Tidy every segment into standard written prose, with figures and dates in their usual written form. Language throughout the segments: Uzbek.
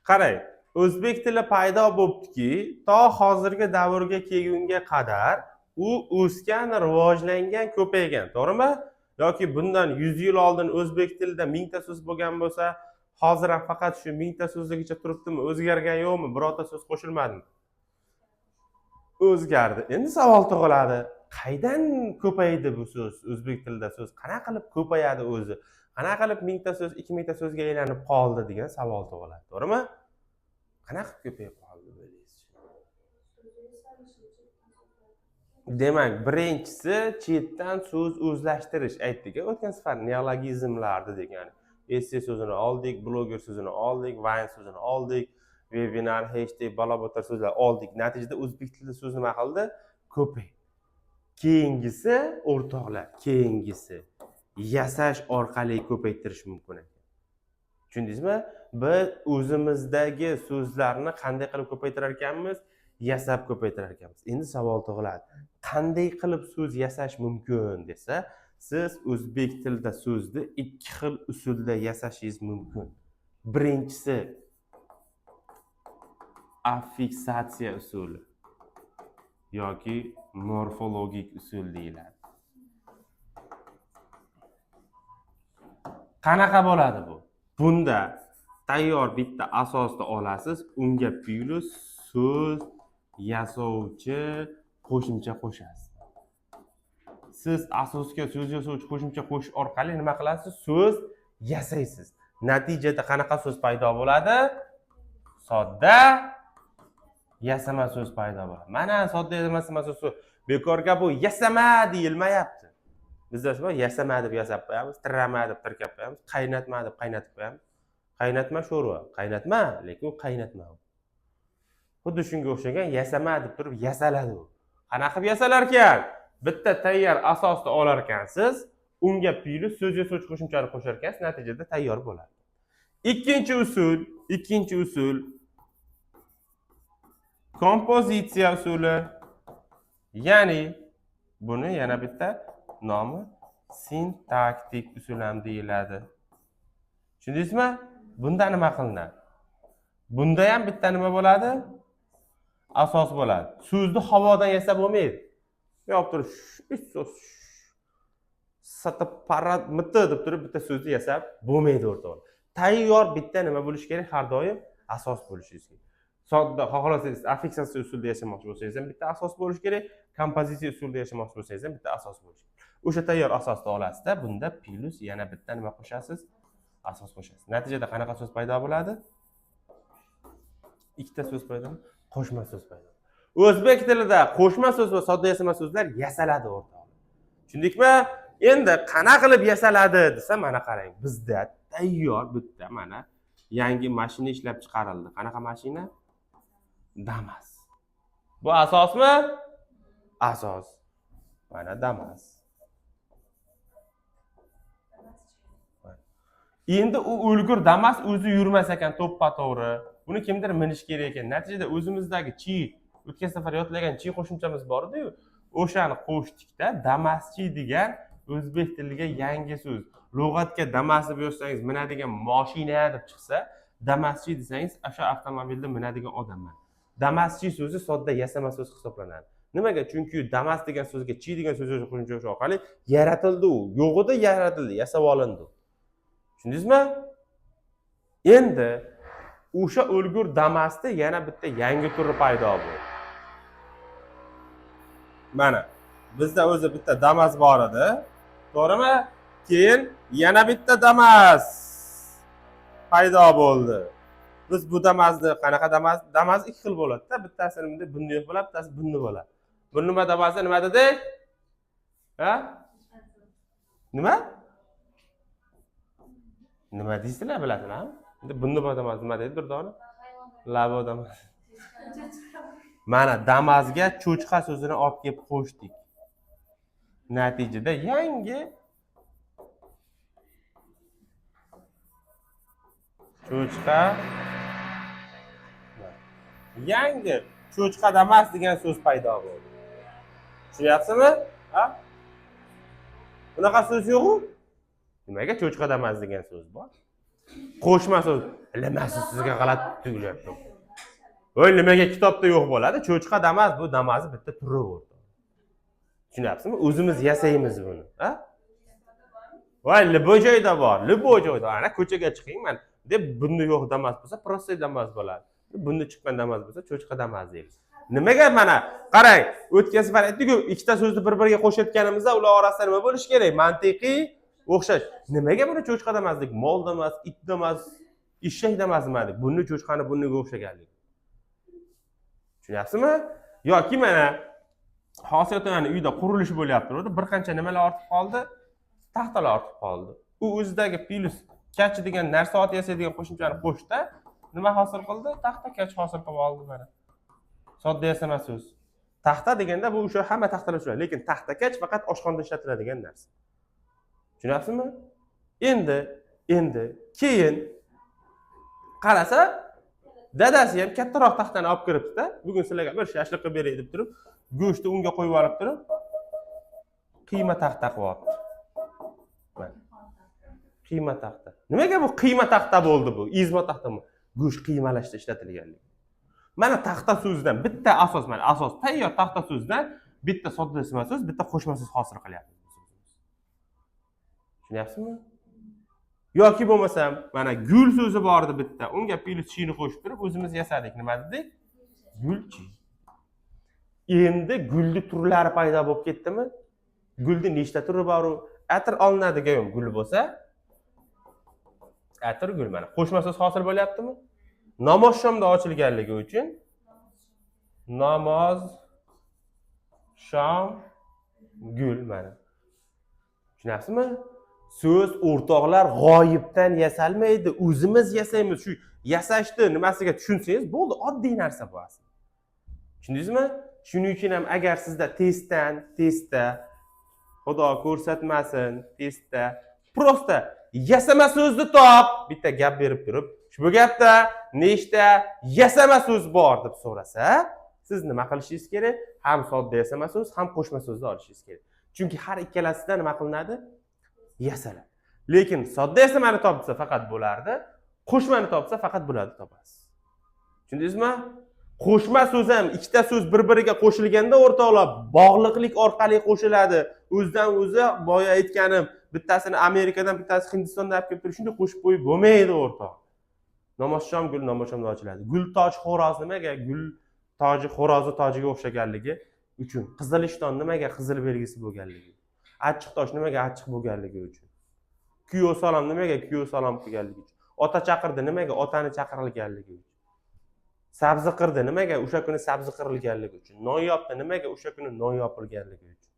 Qarang, o'zbek tili paydo bo'libdiki, to hozirgi davrga kelgunga qadar u o'sgan, rivojlangan, ko'paygan, to'g'rimi? Yoki bundan 100 yil oldin o'zbek tilida 1000 ta so'z bo'lgan bo'lsa, hozir ham faqat shu 1000 ta so'zligicha turibdimi? O'zgargan yo'qmi? Birorta so'z qo'shilmadimi? O'zgardi. Endi savol tug'iladi. Qaydan ko'paydi bu so'z? O'zbek tilida so'z qanaqa qilib ko'payadi o'zi? Qanaqa qilib 1000 ta so'z 2000 ta so'zga aylanib qoldi degan savol tug'iladi, to'g'rimi? Qanaqa ko'payib qoldi deysiz? Demak, birinchisi chetdan so'z o'zlashtirish aytdik. O'tgan safar neologizmlar dedik, ya'ni esse so'zini oldik, bloger so'zini oldik, Vine so'zini oldik, webinar, hashtag, balobatar so'zlar oldik. Natijada o'zbek tilida so'z nima qildi? Ko'paydi. Keyingisi o'rtoqlar, keyingisi yasash orqali ko'paytirish mumkin ekan. Tushundingizmi? Biz o'zimizdagi so'zlarni qanday qilib ko'paytirar ekanmiz? Yasab ko'paytirar ekanmiz. Endi savol tug'iladi. Qanday qilib so'z yasash mumkin desa, siz o'zbek tilida so'zni ikki xil usulda yasashingiz mumkin. Birinchisi affixatsiya usuli yoki morfologik usul deyiladi. Qanaqa bo'ladi bu? Bunda tayyor bitta asosni olasiz, unga plus so'z yasovchi qo'shimcha qo'shasiz. Siz asosga so'z yasovchi qo'shimcha qo'shish orqali nima qilasiz? So'z yasaysiz. Natijada qanaqa so'z paydo bo'ladi? Sodda yasama so'z paydo bo'ladi. Mana sodda yasama so'z. Bekorga bu yasama deyilmayapti. Bizda nima? Yasama deb yasab qo'yamiz, tirama deb tirkab qo'yamiz, qaynatma deb qaynatib qo'yamiz. Qaynatma sho'rva, qaynatma, lekin qaynatma. Xuddi shunga o'xshagan yasama deb turib yasaladi u. Qanaqa qilib yasalar ekan? Bitta tayyor asosni olar ekansiz, unga plus so'z yasovchi qo'shimchani qo'shar ekansiz, natijada tayyor bo'ladi. Ikkinchi usul kompozitsiya usuli. Ya'ni buni yana bitta nomi sintaktik usul ham deyiladi. Tushundingizmi? Bunda nima qilinadi? Bunda ham bitta nima bo'ladi? Asos bo'ladi. So'zni havodan yasab bo'lmaydi. Yo'q turib, so'z sataparat miti deb turib bitta so'zni yasab bo'lmaydi o'rtoqlar. Tayyor bitta nima bo'lishi kerak? Har doim asos bo'lishi kerak. Sodda xohlasangiz affixatsiya usulida yashamoqchi bo'lsangiz ham bitta asos bo'lishi kerak, kompozitsiya usulida yashamoqchi bo'lsangiz ham bitta asos bo'lishi kerak. O'sha tayyor asosni olasizda, bunda plus yana bitta nima qo'shasiz? Asos qo'shasiz. Natijada qanaqa so'z paydo bo'ladi? Ikkita so'z paydo bo'ladi, qo'shma so'z paydo bo'ladi. O'zbek tilida qo'shma so'z va sodda yasama so'zlar yasaladi o'rtoqlar. Tushundikmi? Endi qanaqa qilib yasaladi desa, mana qarang. Bizda tayyor bitta mana yangi mashina ishlab chiqarildi. Qanaqa mashina? Damas. Bu asosmi? Asos. Mana Damas. Endi u o'lgur Damas o'zi yurmas ekan to'ppa-to'g'ri. Buni kimdir minish kerak ekan. Natijada o'zimizdagi chi, o'tgan safar yodlagan chi qo'shimchamiz bor edi-yu, o'shani qo'shdikda Damaschi degan o'zbek tiliga yangi so'z. Lug'atga Damas deb yozsangiz minadigan mashina deb chiqsa, Damaschi desangiz o'sha avtomobilda minadigan odamman. Damaschi so'zi sodda yasama so'z hisoblanadi. Nimaga? Chunki Damas degan so'zga chi degan so'z qo'shimcha orqali yaratildi u. Yo'g'ida yaratildi, yasab olindi. Tushundingizmi? Endi o'sha o'lgur Damasda yana bitta yangi turi paydo bo'ldi. Mana bizda o'zi bitta Damas bor edi. To'g'rimi? Keyin yana bitta Damas paydo bo'ldi. Biz bu Damasni qanaqa Damas? Damas ikki xil bo'ladi-da. Bittasi bunday bo'ladi, bittasi bunday bo'ladi. Bu nima Damasda nima dedik? Ha? Nima? Nima deysizlar bilasizlarmi? Endi bunday Damas nima deydi Durdona? Labo Damas. Mana Damasga cho'chqa so'zini olib kelib qo'shdik. Natijada yangi cho'chqa Damas degan so'z paydo bo'ldi. Tushunyapsizmi? Ha? Bunaqa so'z yo'q-ku? Nimaga cho'chqa Damas degan so'z bor? Qo'shma so'z. Nimasi sizga g'alati tuyulyapti? Voy, nimaga kitobda yo'q bo'ladi? Cho'chqa damas, bu damazni bitta turi bo'ldi. Tushunyapsizmi? O'zimiz yasaymiz buni, ha? Voy, libo joyda bor, libo joyda. Ana ko'chaga chiqing, mana deb bunda yo'q damas bo'lsa, prosta damas bo'ladi. Bunda chiqqan damas bo'lsa, cho'chqa damas deymiz. Nimaga mana qarang, o'tgan safar aytdik-ku, ikkita so'zni bir-biriga qo'shayotganimizda ular orasida nima bo'lishi kerak? Mantiqiy o'xshash. Nimaga buni cho'chqa damaslik? Mol damas, it damas, eshak damas dedik. Buni cho'chqani bunga o'xshaganlik. Tushunyapsizmi? Yoki mana hosiyatlarning uyda qurilish bo'lyapti, bir qancha nimalar ortib qoldi? Taxtalar ortib qoldi. U o'zidagi plus kach degan narsa yasaydigan qo'shimchani qo'shdi, nima hosil qildi? Taxta kach hosil qilib oldi mana. Sodda yasama so'z. Taxta deganda bu o'sha hamma taxtalar uchun, lekin taxta kach faqat oshxonada ishlatiladigan narsa. Tushunyapsizmi? Endi keyin qarasa, dadasi ham kattaroq taxtani olib kiribdi-da. Bugun sizlarga bir shashlik qilib beray deb turib, go'shtni unga qo'yib olib turib, qiyma taxta qilyapti. Qiyma taxta. Nimaga bu qiyma taxta bo'ldi bu? Izmo taxtami? Go'sht qiymalashda ishlatilganligi. Mana taxta so'zdan bitta asos, mana asos tayyor taxta so'zdan bitta soddasima so'z, bitta qo'shma so'z hosil qilyapmiz. Tushunyapsizmi? Yoki bo'lmasam, mana gul so'zi bor edi bitta. Unga plus chini qo'shib turib o'zimiz yasadik. Nima dedik? Gulchi. Endi gulni turlari paydo bo'lib ketdimi? Gulning nechta turi bor? Atir olinadigan gul bo'lsa, atir gul mana. Qo'shma so'z hosil bo'lyaptimi? Namoz shomda ochilganligi uchun namoz shom gul mana. Tushunyapsizmi? So'z o'rtoqlar g'oyibdan yasalmaydi, o'zimiz yasaymiz. Shu yasashni nimasiga tushunsangiz bo'ldi, oddiy narsa bu aslida. Tushundingizmi? Shuning uchun ham agar sizda testda Xudo ko'rsatmasin, testda prosta yasama so'zni top, bitta gap berib turib, bu gapda nechta yasama so'z bor deb so'rasa, siz nima qilishingiz kerak? Ham sodda yasama so'z, ham qo'shma so'zni olishingiz kerak. Chunki har ikkalasida nima qilinadi? Yasaladi. Lekin sodda yasamani topsa faqat bo'lardi, qo'shmani topsa faqat bo'ladi topasiz. Tushundingizmi? Qo'shma so'z ham ikkita so'z bir-biriga qo'shilganda o'rtoqlar bog'liqlik orqali qo'shiladi. O'zidan o'zi boya aytganim, bittasini Amerikadan, bittasini Hindistondan olib kelib turib, shunday qo'shib qo'yib bo'lmaydi o'rtoq. Namozshom gul namozshomda ochiladi. Gul toj xo'roz nimaga? Gul toji xo'rozni tojiga o'xshaganligi uchun. Qizilishton nimaga? Qizil belgisi bo'lganligi. Achchiq tosh nimaga? Achchiq bo'lganligi uchun. Kuyov salom nimaga? Kuyov salom qilganligi uchun. Ota chaqirdi nimaga? Otani chaqirilganligi uchun. Sabzi qirdi nimaga? O'sha kuni sabzi qirilganligi uchun. Non yopdi nimaga? O'sha kuni non yopilganligi uchun.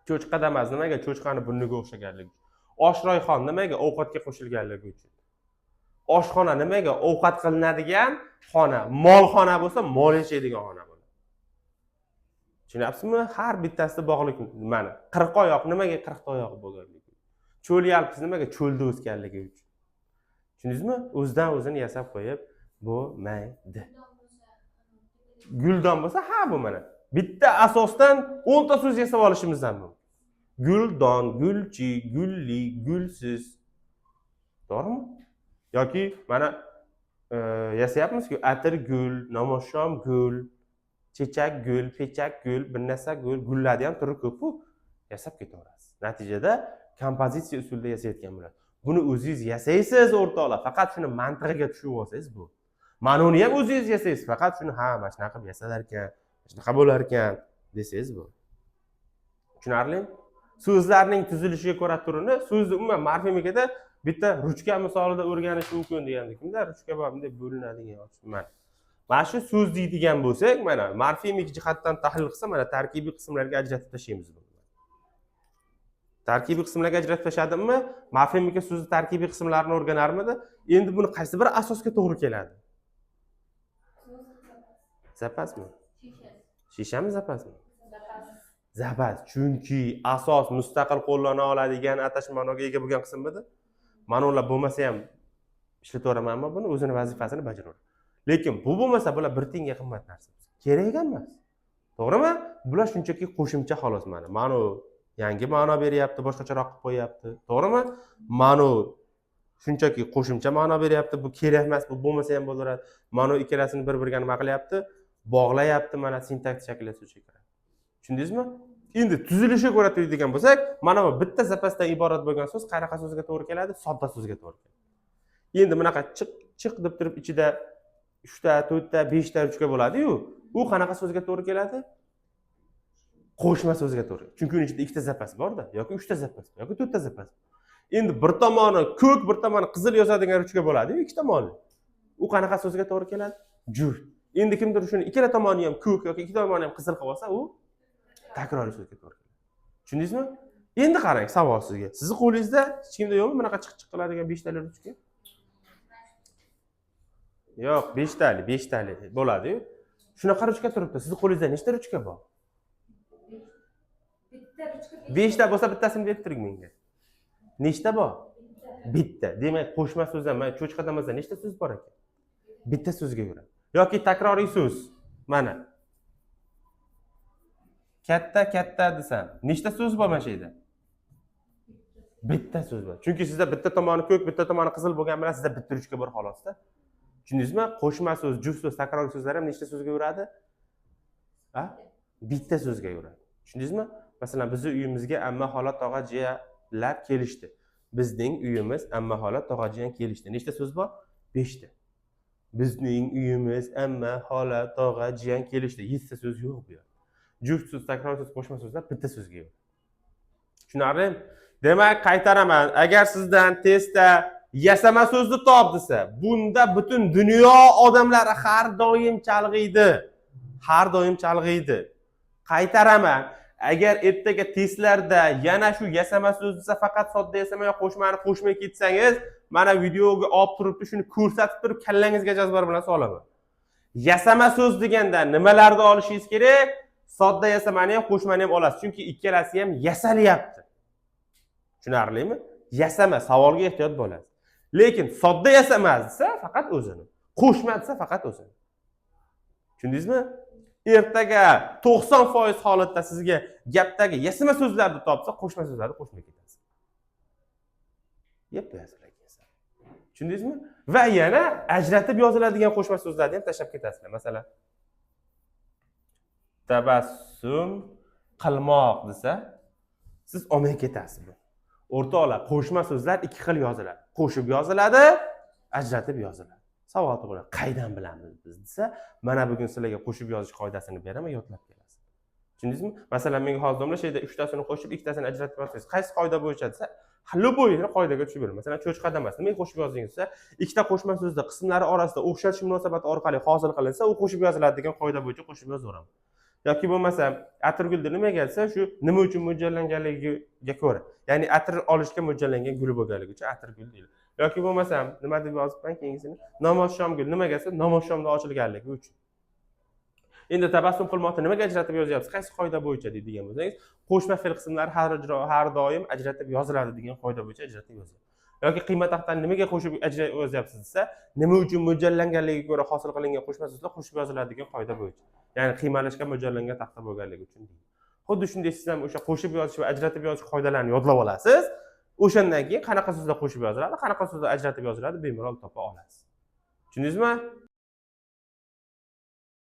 Cho'chqa damas nimaga? Cho'chqani burniga o'xshaganligi uchun. Oshroyxon nimaga? Ovqatga qo'shilganligi uchun. Oshxona nimaga? Ovqat qilinadigan xona. Molxona bo'lsa, mol yashaydigan xona bo'ladi. Tushunyapsizmi? Har bittasida bog'liq mana. 40 oyoq nimaga 40 oyog'i bo'lganligi. Cho'l yalpiz nimaga? Cho'lda o'sganligi uchun. Tushundingizmi? O'zidan o'zini yasab qo'yib bo'lmaydi. Guldon bo'lsa, ha bu mana. Bitta asosdan 10 ta so'z yasab olishimiz mumkin. Guldon, gulchi, gulli, gulsiz. To'g'rimi? Yoki mana yasayapmiz-ku, atir gul, namoshshom gul, chechak gul, pechak gul, bir narsa gul, gullarni ham turi ko'p-ku, yasab ketaverasiz. Natijada kompozitsiya usulida yasayotgan bo'ladi. Buni o'zingiz yasaysiz o'rtoqlar, faqat shuni mantig'iga tushunib olsangiz bu. Mana uni ham o'zingiz yasaysiz, faqat shuni ha, mana shunaqa qilib yasalar ekan, shunaqa bo'lar ekan desangiz bu. Tushunarli? So'zlarning tuzilishiga ko'ra turini, so'zni umuman morfemikada bitta ruchka misolida o'rganish mumkin degandik. Kimda ruchka bor bunday bo'linadigan mana. Mana shu so'z deydigan bo'lsak, mana morfemik jihatdan tahlil qilsa, mana tarkibiy qismlarga ajratib tashlaymiz buni. Tarkibiy qismlarga ajratib tashladimmi? Morfemika so'zi tarkibiy qismlarini o'rganarmidi? Endi buni qaysi bir asosga to'g'ri keladi? Zapasmi? Shishami zapasmi? Zapas. Chunki asos mustaqil qo'llana oladigan atash ma'noga ega bo'lgan qism edi. Ma'nolar bo'lmasa ham ishlataveramanmi buni, o'zini vazifasini bajaraveradi. Lekin bu bo'lmasa bular bir tiyinga qimmat narsa. Kerak emas. To'g'rimi? Bular shunchaki qo'shimcha xolos mana. Ma'no yangi ma'no beryapti, boshqacharoq qilib qo'yapti. To'g'rimi? Ma'no shunchaki qo'shimcha ma'no beryapti. Bu kerak emas, bu bo'lmasa ham bo'laveradi. Mana ikkalasini bir-biriga nima qilyapti? Bog'layapti, mana sintaktik shaklda so'zga kiradi. Tushundingizmi? Endi tuzilishiga ko'ra deydigan bo'lsak, mana bu bitta zapasdan iborat bo'lgan so'z qanaqa so'zga to'g'ri keladi? Sodda so'zga to'g'ri keladi. Endi bunaqa chiq deb turib ichida 3 ta, 4 ta, 5 ta ruchka bo'ladi-yu, u qanaqa so'zga to'g'ri keladi? Qo'shma so'zga to'g'ri. Chunki uning ichida 2 ta zapas bor-da, yoki 3 ta zapas, yoki 4 ta zapas. Endi bir tomoni ko'k, bir tomoni qizil yozadigan ruchka bo'ladi-yu, 2 tomoni. U qanaqa so'zga to'g'ri keladi? Juft. Endi kimdir shuni ikkala tomoni ham ko'k yoki ikki tomoni ham qizil qilib olsa, u takroriy so'zga to'g'ri keladi. Tushundingizmi? Endi qarang savol sizga. Sizning qo'lingizda hech kimda yo'qmi bunaqa chiq qiladigan 5 tali ruchka? Yo'q, 5 tali bo'ladi-yu. Shunaqa ruchka turibdi. Sizning qo'lingizda nechta ruchka bor? 5 ta bo'lsa bittasini berib turing menga. Nechta bor? Bitta. Demak, qo'shma so'zdan, mana cho'chqadamizda nechta so'z bor ekan? Bitta so'zga yuradi. Yoki takroriy so'z. Mana. Katta desam, nechta so'z bor mana shu yerda? Bitta so'z bor. Chunki sizda bitta tomoni ko'k, bitta tomoni qizil bo'lgan bilan sizda bitta ruchka bor xolosda. Tushundingizmi? Qo'shma so'z, juft so'z, takroriy so'zlar ham nechta so'zga yuradi? Ha? Bitta so'zga yuradi. Tushundingizmi? Masalan, bizning uyimizga amma xola, tog'a, jiyalar kelishdi. Bizning uyimiz amma xola, tog'a, jiyan kelishdi. Nechta so'z bor? 5 ta. Bizning uyimiz amma xola, tog'a, jiyan kelishdi. 7 ta so'z yo'q bu yerda. Juft so'z, takroriy so'z, qo'shma so'zlar bitta so'zga yuradi. Tushunarlimi? Demak, qaytaraman. Agar sizdan testda yasama so'zni top desa, bunda butun dunyo odamlari har doim chalg'iydi. Har doim chalg'iydi. Qaytaraman. Agar ertaga testlarda yana shu yasama so'z desa, faqat sodda yasama yoki qo'shmani qo'shmay ketsangiz, mana videoga olib turibdi, shuni ko'rsatib turib kallangizga jazbar bilan solaman. Yasama so'z deganda nimalarni olishingiz kerak? Sodda yasamani ham, qo'shmani ham olasiz. Chunki ikkalasi ham yasalyapti. Tushunarlimi? Yasama savolga ehtiyot bo'lasiz. Lekin sodda yasama desa faqat o'zini, qo'shma desa faqat o'zini. Tushundingizmi? Ertaga 90% holatda sizga gapdagi yasama so'zlarni topsa, qo'shma so'zlarni qo'shmay ketasiz. Yep yozilgan. Tushundingizmi? Va yana ajratib yoziladigan qo'shma so'zlarni ham tashlab ketasizlar. Masalan, tabassum qilmoq desa, siz olmay ketasiz. O'rtoqlar, qo'shma so'zlar 2 xil yoziladi. Qo'shib yoziladi, ajratib yoziladi. Savol tug'iladi. Qaydan bilamiz biz desa, mana bugun sizlarga qo'shib yozish qoidasini beraman, yodlab kelasiz. Tushundingizmi? Masalan, menga hozir domla shu yerda 3 tasini qo'shib, 2 tasini ajratib yozsangiz, qaysi qoida bo'yicha desa, любойni qoidaga tushib beraman. Masalan, cho'chqa emas, nimaga qo'shib yozdingiz desa, ikkita qo'shma so'zda qismlari orasida o'xshash munosabat orqali hosil qilinsa, u qo'shib yoziladi degan qoida bo'yicha qo'shib yozaveraman. Yoki bo'lmasa, atirgulni nimaga desa, shu nima uchun mo'ljallanganligiga ko'ra. Ya'ni atir olishga mo'ljallangan gul bo'lganligi uchun atirgul deyiladi. Yoki bo'lmasam, nima deb yozibman keyingisini? Namoz-shomgul. Nimaga desa, namoz-shomda ochilganligi uchun. Endi tabassum qilmoqni nimaga ajratib yozyapsiz? Qaysi qoida bo'yicha deydigan bo'lsangiz, qo'shma fe'l qismlari har doim ajratib yoziladi degan qoida bo'yicha ajratib yozyapsiz. Yoki qiymat taqdan nimaga qo'shib ajratib yozyapsiz desa, nima uchun mo'ljallanganligiga ko'ra hosil qilingan qo'shma so'zlar qo'shib yoziladi degan qoida bo'yicha. Ya'ni qiymалashga mo'ljallangan taqda bo'lganligi uchun deydi. Xuddi shunday siz ham o'sha qo'shib yozish va ajratib yozish qoidalarini yodlab olasiz. O'shandan keyin qanaqa so'zlar qo'shib yoziladi, qanaqa so'zlar ajratib yoziladi bemalol topa olasiz. Tushundingizmi?